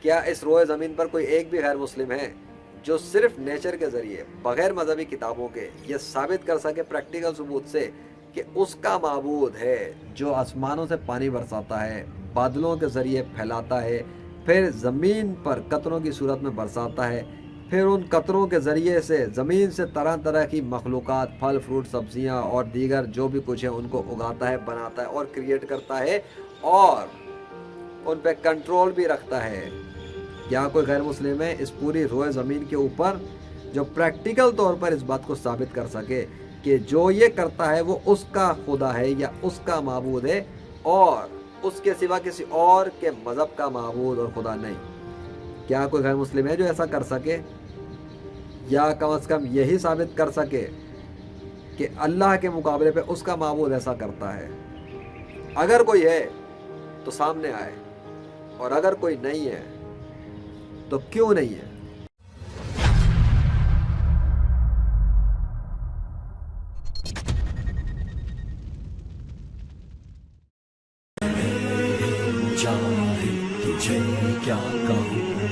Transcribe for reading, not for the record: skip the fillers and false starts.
کیا اس روئے زمین پر کوئی ایک بھی غیر مسلم ہے جو صرف نیچر کے ذریعے بغیر مذہبی کتابوں کے یہ ثابت کر سکے پریکٹیکل ثبوت سے کہ اس کا معبود ہے جو آسمانوں سے پانی برساتا ہے، بادلوں کے ذریعے پھیلاتا ہے، پھر زمین پر قطروں کی صورت میں برساتا ہے، پھر ان قطروں کے ذریعے سے زمین سے طرح طرح کی مخلوقات، پھل فروٹ، سبزیاں اور دیگر جو بھی کچھ ہے ان کو اگاتا ہے، بناتا ہے اور کریٹ کرتا ہے اور ان پہ کنٹرول بھی رکھتا ہے؟ کیا کوئی غیر مسلم ہے اس پوری روئے زمین کے اوپر جو پریکٹیکل طور پر اس بات کو ثابت کر سکے کہ جو یہ کرتا ہے وہ اس کا خدا ہے یا اس کا معبود ہے اور اس کے سوا کسی اور کے مذہب کا معبود اور خدا نہیں؟ کیا کوئی غیر مسلم ہے جو ایسا کر سکے یا کم از کم یہی ثابت کر سکے کہ اللہ کے مقابلے پہ اس کا معبود ایسا کرتا ہے؟ اگر کوئی ہے تو سامنے آئے، اور اگر کوئی نہیں ہے تو کیوں نہیں ہے؟ جاہد تجھے کیا کہوں